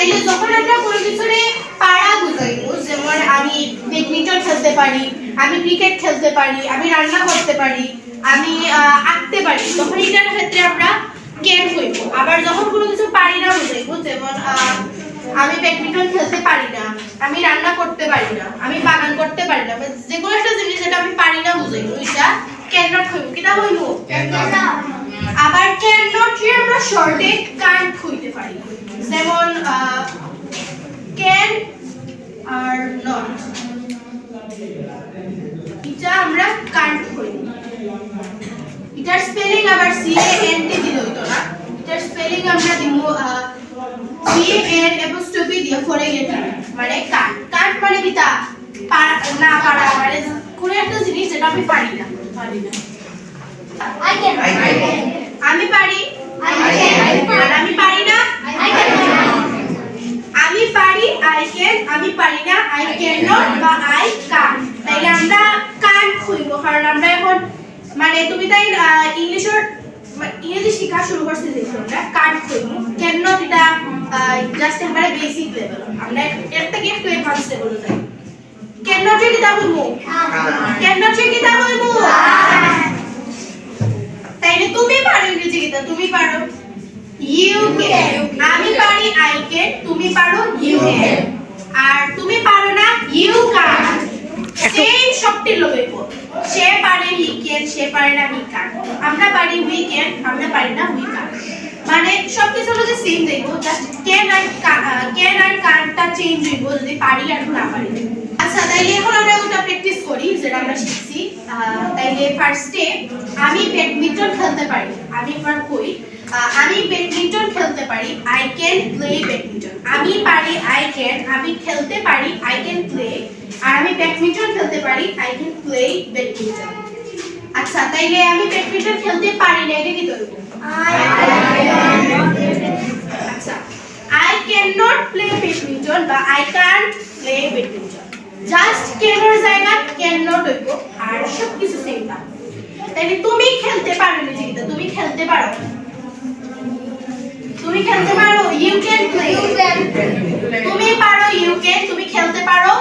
তাইলে যখন আমরা কোনো কিছুরে পারা বুঝাইবো, যেমন আমি ব্যাডমিন্টন খেলতে পারি, আমি ক্রিকেট খেলতে পারি, আমি রান্না করতে পারি, আমি আঁকতে পারি, তখন এটার ক্ষেত্রে আমরা ক্যান হইব। আবার যখন কোনো কিছু পারি না বুঝাইবো, যেমন আমি ব্যাডমিন্টন খেলতে পারি না, আমি রান্না করতে পারি না, আমি বাগান করতে পারি না, যে কোনো একটা জিনিস যেটা আমি পারি না বুঝাইবো, এটা ক্যান নট হইব। কিটা হইব? আবার ক্যান নট কে আমরা শর্টে কান্ট হইতে পারি, যেমন ক্যান আর নট, এটা আমরা কান্ট হইব। এটার স্পেলিং আবার সি এ এন টি দিলে হইতো না, এটার স্পেলিং আমরা দিব সি এ এন অ্যাপোস্ট্রফি দিয়ে ফরে গেছে, মানে কান্ট। কান্ট মানে কিটা না পারা, মানে কোন একটা জিনিস যেটা আমি পারি না। I can. আমি পারি, আর আমি পারি না, আমি পারি, I can, আমি পারি না, I cannot বা I can't। তাইলে আমরা can't হইব, কারণ আমরা এখন মানে তুমি তাই ইংরেজি শেখা শুরু করতে দেখো, আমরা can't হইব। cannot এটা জাস্ট আমরা বেসিক লেভেল, আমরা এর থেকে একটু অ্যাডভান্স লেভেলে যাই। cannot এর কিটা হইব? cannot এর কিটা হইব? তাইলে তুমি পারো ইংরেজি কিটা, তুমি পারো you can, আমি পারি I can, তুমি পারো you can, আর তুমি পারো না you can't। সেই শব্দের লগাইব, সে পারে he can, সে পারে না he can't, আমরা পারি we can, আমরা পারি না we can't। মানে সবকিছু হলো যে সেম দেখব, জাস্ট can আর can't টা চেঞ্জ হইব যদি পারি আর না পারি। আচ্ছা, তাইলে এখন আমরা ওটা প্র্যাকটিস করি যেটা আমরা শিখছি। তাইলে ফার্স্টে আমি ব্যাডমিন্টন খেলতে পারি, আমি একবার কই, আমি ব্যাডমিন্টন খেলতে পারি, I can play badminton। আমি পারি I can, আমি খেলতে পারি I can play, আর আমি ব্যাডমিন্টন খেলতে পারি I can play badminton। আচ্ছা, তাইলে আমি ব্যাডমিন্টন খেলতে পারি না, এটা কি ধরব? আচ্ছা, I cannot play badminton বা I can't play badminton। Just can এর জায়গা cannot হইব, আর সবকিছু সেম থাকবে। তাইলে তুমি খেলতে পারো না, যেটা তুমি খেলতে পারো, তুমি খেলতে পারো you can play, তুমি পারো you can, তুমি খেলতে পারো,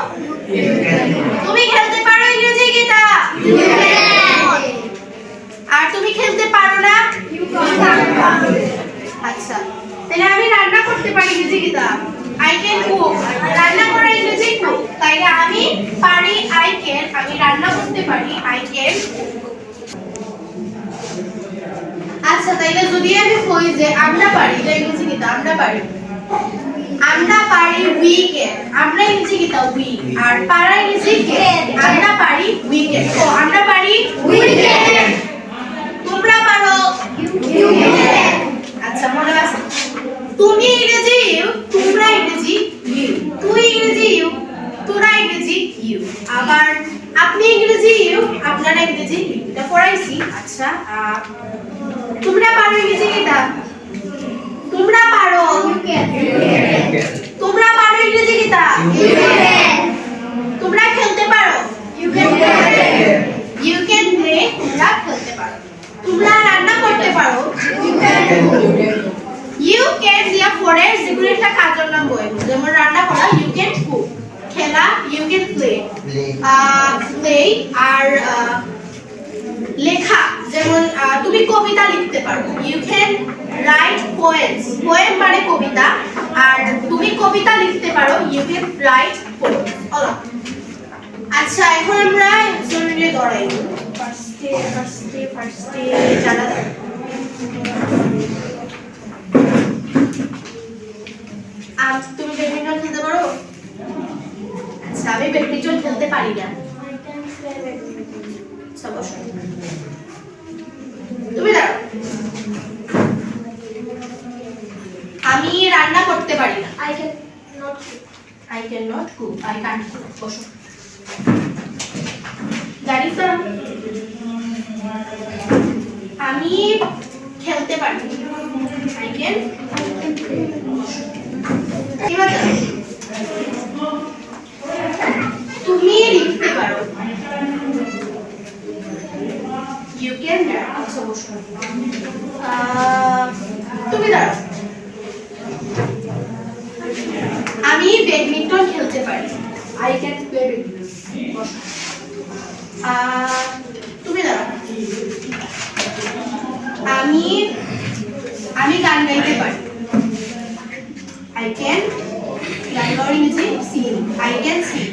তুমি খেলতে পারো ইংরেজি কিটা you can, আর তুমি খেলতে পারো না you can't। আচ্ছা, তাহলে আমি রান্না করতে পারি ইংরেজি কিটা I can cook, রান্না করা ইংরেজি cook। তাইলে আমি পারি I can, আমি রান্না করতে পারি I can cook। আচ্ছা, তাইলে যদি আমি কই যে আমরা পারি, এটা ইংরেজি কিটা আমরা পারি, আমরা পারি we can, আমরা ইংরেজি কিটা we, আর পারা ইংরেজি can, আমরা পারি we can। তো আমরা পারি we can, তোমরা পারো you can। আচ্ছা, মনে আছে, তুমি ইংরেজি you, তোমরা ইংরেজি you, তুই ইংরেজি you, তোরা ইংরেজি you, আবার আপনি ইংরেজি you, আপনারা ইংরেজি you, এটা পড়াইছি। আচ্ছা, তোমরা পারো ইংরেজি কিটা, তোমরা পারো you can, তোমরা পারো ইংরেজি কিটা you can, তোমরা খেলতে পারো you can play, you can play, তোমরা খেলতে পারো, তোমরা রান্না করতে পারো you can cook, you can দিয়া পরে যেগুলো একটা কাজের নাম বলবো, যেমন রান্না করা you can cook, খেলা you can play, play, আর লেখা যেমন তুমি কবিতা লিখতে পারো you can write poems, poem মানে কবিতা, আর তুমি কবিতা লিখতে পারো you can write poems। আচ্ছা, এখন আমরা জরুরি দৌড়াই, ফার্স্টে জানা তুমি ব্যাডমিন্টন খেলতে পারো? আচ্ছা, আমি ব্যাডমিন্টন খেলতে পারি না। তুমি দাঁড়াও, আমি রান্না করতে পারি না, I cannot cook, I can't cook। বসো, গাড়ি চালাও। আমি খেলতে পারি I can, তুমি লিখতে পারো you can। আচ্ছা, বসো, তুমি দাঁড়াও, ব্যাডমিন্টন খেলতে পারি। I can play badminton. তুমি দাঁড়াও। আমি আমি গান গাইতে পারি। I can গান গাওয়ার ইংরেজি sing. I can sing.